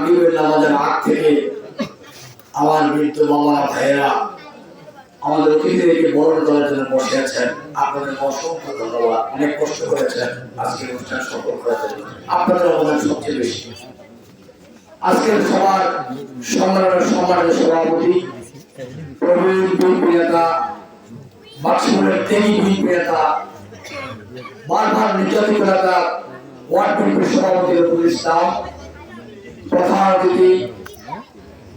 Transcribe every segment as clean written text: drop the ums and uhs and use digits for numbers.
মাগরিবের নামাজের আগ থেকে আমার বৃদ্ধ বাবা ভাইয়েরা আমাদের অতিথিদেরকে বরণ করার জন্য বসে আছেন। আপনাদের অসংখ্য ধন্যবাদ। অনেক কষ্ট করেছেন আজকে অনুষ্ঠান সফল করার জন্য। আপনাদের অবদান সবচেয়ে বেশি। আজকের সবার সম্মেলনের সম্মানিত সভাপতি প্রবীণ বিএনপি নেতা, বাক্সমুলের ত্যাগী বিএনপি নেতা, বারবার নির্যাতিত নেতা, ওয়ার্ড বিএনপির সভাপতি রফিকুল ইসলাম, প্রধান অতিথি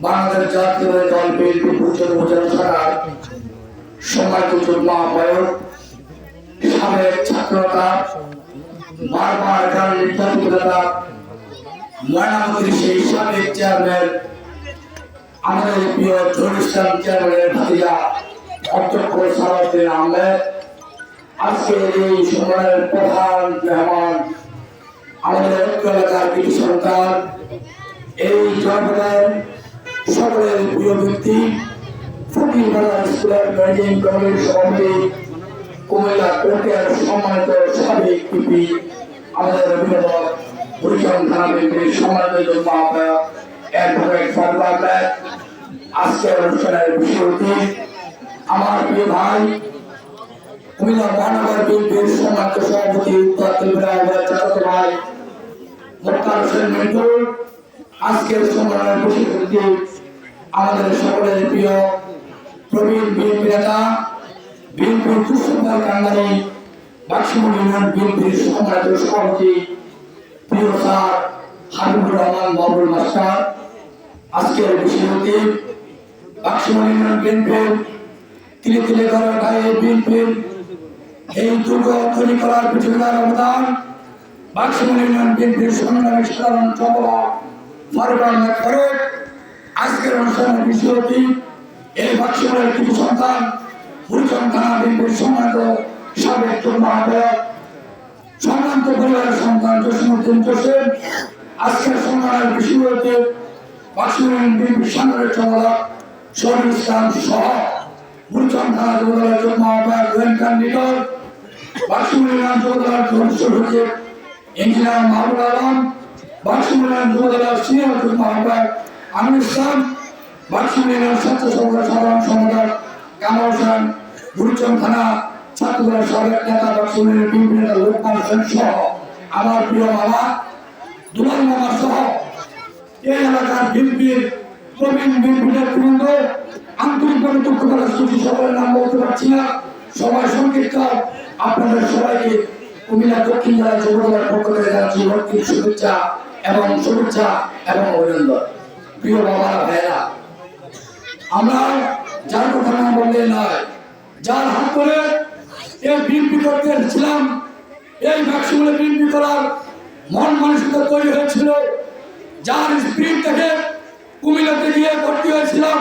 বাংলাদেশ জাতীয় দল বিএনপি উপজেলা শাখার সম্মানিত যুগ্ম আহ্বায়ক, সাবেক ছাত্রনেতা, বারবার যারা নির্যাতিত নেতা, ময়নামতির সেই সাবেক চেয়ারম্যান, আমাদের প্রিয় জহুরুল ইসলাম চেয়ারম্যানের ভাতিজা অধ্যক্ষ সালাউদ্দিন আহমেদ, আজকে এই সম্মেলনের প্রধান মেহমান আমাদের এলাকার কিছু সন্তান, এই জনপদের সকলের প্রিয় ব্যক্তি, ফকির বাজার স্কুলের ম্যানেজিং কমিটির সভাপতি, কুমিল্লা কোর্টের সম্মানিত সাবেক পিপি, আমাদের অভিভাবক বুড়িচং থানা বিএনপির সম্মানিত যুগ্ম আহ্বায়ক অ্যাডভোকেট ফারুক আহমেদ, আজকের অনুষ্ঠানের বিশেষ অতিথি আমার প্রিয় ভাই কুমিল্লা মহানগর বিএনপির সম্মানিত সভাপতি উত্তর ত্রিপুরা চাচাতো ভাই মোক্তার হোসেন মিন্টু, আজকের সম্মেলনের বিশেষ অতিথি আমাদের সকলের প্রিয় প্রবীণ বিএনপি নেতা, বিএনপির দুঃসম্মান কান্দারি, বাক্সমুল ইউনিয়ন বিএনপির সম্মানিত সভাপতি প্রিয় স্যার হাবিবুর রহমান বাবুল মাস্টার, আজকের বিশেষ অতিথি বাক্সমুল ইউনিয়ন বিএনপির তিলে তিলে ঘরের গায়ে বিএনপির এই দুর্গ তৈরি করার পিছনে অবদান বাক্সমুল ইউনিয়ন বিএনপির সংগ্রামী সাধারণ সম্পাদক ফারুক আহমেদ ফারুক, আজকের অনুষ্ঠানের বিশেষ অতিথি এই বাক্সমুলের কিছু সন্তান বুড়িচং থানা বিএনপির সম্মানিত সাবেক যুগ্ম আহ্বায়ক সম্ভ্রান্ত পরিবারের সন্তান জসিমউদ্দিন জসিম, আজকের সম্মেলনের বিশেষ অতিথি বাক্সমুল ইউনিয়ন বিএনপির সাংগঠনিক সম্পাদক শহীদুল ইসলাম সহ বুড়িচং থানা যুবদলের যুগ্ম আহ্বায়ক জয়েন্ট ক্যান্ডিডেট, বাক্সমুল ইউনিয়ন যুবদলের সদস্য সচিব ইঞ্জিনিয়ার মাহবুব আলম, বাক্সমুল ইউনিয়ন যুবদলের সিনিয়র যুগ্ম আহ্বায়ক আমির ইসলাম, বাক্সমুল ইউনিয়ন ছাত্র সংসদের সাধারণ সম্পাদক কামাল হোসেন, বুড়িচং থানা ছাত্রদলের সাবেক নেতা বাক্সমুল ইউনিয়ন বিএনপি নেতা লোকমান হোসেন সহ আমার প্রিয় মামা দুলাল মামা সহ এই এলাকার বিএনপির প্রবীণ বিএনপি নেতৃবৃন্দ, আন্তরিকভাবে দুঃখ প্রকাশ করছি। সকলের নাম বলতে পারছি না, সবাই সংক্ষিপ্ত। আপনাদের সবাইকে কুমিল্লা দক্ষিণ জেলা যুবদলের পক্ষ থেকে জানাচ্ছি ভক্তির শুভেচ্ছা এবং অভিনন্দন। প্রিয় বাবারা ভাইরা, আমরা যার কথা না বললে নয়, যার হাত করে এই বিএনপি করতে এসেছিলাম, এই বাক্সমুলে বিএনপি করার মন মানসিকতা তৈরি হয়েছিল, যার স্পিরিট থেকে কুমিল্লাতে গিয়ে ভর্তি হয়েছিলাম,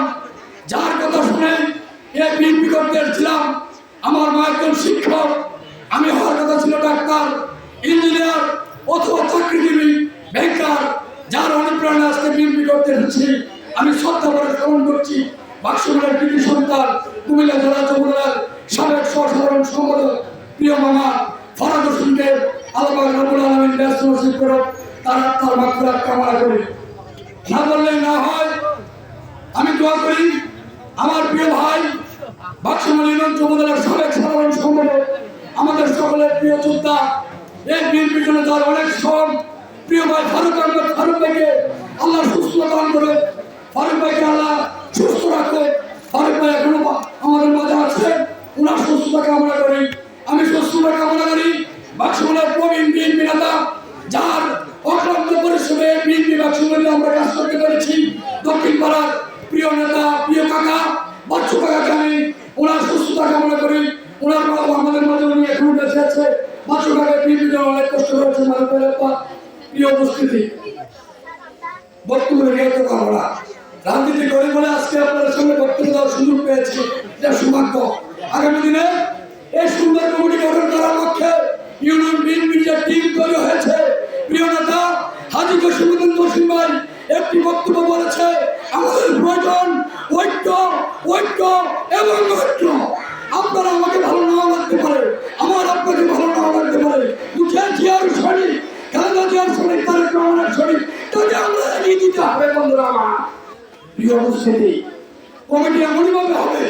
যার কথা শুনে এই বিএনপি করতে এসেছিলাম। আমার মা একজন শিক্ষক, আমি হওয়ার কথা ছিল ডাক্তার, ইঞ্জিনিয়ার অথবা চাকরিজীবী, ব্যাংকার, যার অনুপ্রেরণা আজকে বিএনপি করতে এসেছি। আমি শ্রদ্ধা করে স্মরণ করছি বাক্সমুলের কৃতি সন্তান কুমিল্লা জেলা যুবদলের সাবেক সাধারণ সম্পাদক প্রিয় মামা ফরাদ হোসেনকে আল্লাহ রব্বুল আলামিন ব্যস্ত নসিব করুক, তার আত্মার মাগফিরাত কামনা করি। না বললে না হয়, আমি দোয়া করি আমার প্রিয় ভাই বাক্সমুল ইউনিয়ন যুবদলের সাবেক সাধারণ সম্পাদক, আমাদের সকলের প্রিয় যোদ্ধা, এই বিএনপির জন্য যার অনেক শ্রম, প্রিয় ভাই ফারুক আহমেদ ফারুক ভাইকে আল্লাহ সুস্থ দান করে, ফারুক ভাইকে আল্লাহ সুস্থ রাখে। ফারুক ভাই এখনো আমাদের মাঝে আছে, ওনার সুস্থতা কামনা করি। আমি সুস্থতা কামনা করি বাক্সমুলের প্রবীণ বিএনপি নেতা, যার অক্লান্ত পরিশ্রমে বিএনপি বাক্সমুলে আমরা কাজ করতে পেরেছি, দক্ষিণ পাড়ার প্রিয় নেতা, প্রিয় কাকা বাচ্চু কাকাকে আমি ওনার সুস্থতা কামনা করি। ওনার বাবা আমাদের মাঝে, উনি এখনো বেঁচে আছে। বাচ্চু কাকা বিএনপি অনেক কষ্ট করেছে, প্রিয় উপস্থিতি বক্তব্য রেখে করবো না, রাজনীতি করে বলে আজকে আপনাদের সঙ্গে বক্তব্য দেওয়ার সুযোগ পেয়েছি, এটা সৌভাগ্য। আগামী দিনে এই সুন্দর কমিটি গঠন করার লক্ষ্যে ইউনিয়ন বিএনপির যে টিম তৈরি হয়েছে, প্রিয় নেতা হাজী জসিমউদ্দিন জসিম ভাই একটি বক্তব্য বলেছে, আমাদের প্রয়োজন ঐক্য, ঐক্য এবং ঐক্য। আপনারা আমাকে ভালো নাও লাগতে পারে, আমার আপনাকে ভালো নাও লাগতে পারে, দুঃখের জিয়ার শরীর, খেলাধুলার শরীর, তারেক রহমানের শরীর, তাকে আমরা এগিয়ে দিতে হবে। বন্ধুরা আমার, প্রিয় উপস্থিতি, কমিটি এমনই ভাবে হবে,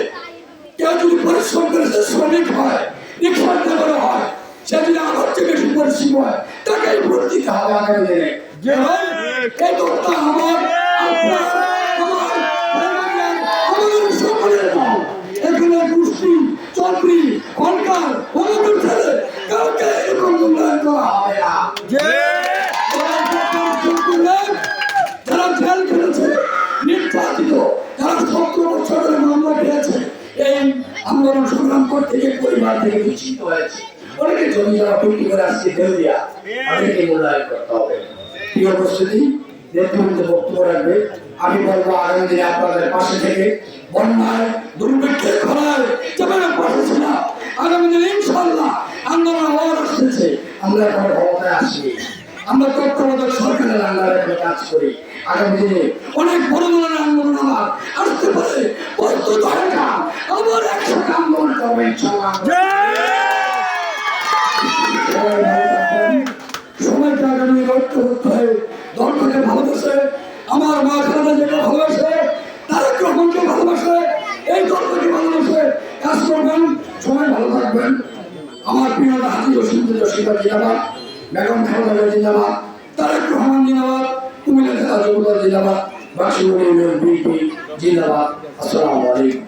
কেউ যদি পরিশ্রম করে সে শ্রমিক হয়, রিক্সা ড্রাইভার হয়, সে যদি আমার চেয়ে বেশি পরিশ্রম হয়, তাকেই ভোট দিতে হবে আগামী দিনে। এই দলটা আমার, আপনার, আমার, আমাদের সকলের দল। এখানে গোষ্ঠী, চক্রী, সরকার, অনুকূল ছেলে কাউকে এরকম মূল্যায়ন করা হবে না। যারা জেল খেটেছে, নির্যাতিত, যারা 17 বছর ধরে মামলা খেয়েছে, এই আন্দোলন সংগ্রাম করতে গিয়ে পরিবার থেকে বিচ্ছিন্ন হয়েছে, অনেকে জমি যারা বিক্রি করে আসছে দেউলিয়া, তাদেরকে মূল্যায়ন করতে হবে। প্রিয় উপস্থিতি, নেতৃবৃন্দ বক্তব্য রাখবে। আমি বলবো আগামী দিনে আপনাদের পাশে থেকে বন্যায়, দুর্ভিক্ষের খরায় যেভাবে পাশে ছিলাম, আগামী দিনে ইনশাআল্লাহ আন্দোলন হওয়ার আসতেছে, আমরা এখন ক্ষমতায় আসি, আমরা তত্ত্বাবধায়ক সরকারের আন্ডারে কাজ করি। আগামী দিনে অনেক বড় ধরনের আন্দোলন আমার আসতে পারে, প্রস্তুত হয়ে যান, আবার একসাথে আন্দোলন করবো ইনশাআল্লাহ। সবাইকে আগামী রক্ত করতে হয়, দলটাকে ভালোবাসে, আমার মা খালেদা জিয়াকে ভালোবাসে, তারেক রহমানকে ভালোবাসে, এই দলটাকে ভালোবাসে, কাজ করবেন, সবাই ভালো থাকবেন। আমার প্রিয় হাজি রশিদ জিন্দাবাদ, বেগম খালেদা জিয়া জিন্দাবাদ, তারেক রহমান জিন্দাবাদ, কুমিল্লা জেলা যুবদল জিন্দাবাদ, বাক্সিমুড়ি ইউনিয়ন বিএনপি জিন্দাবাদ। আসসালামু আলাইকুম।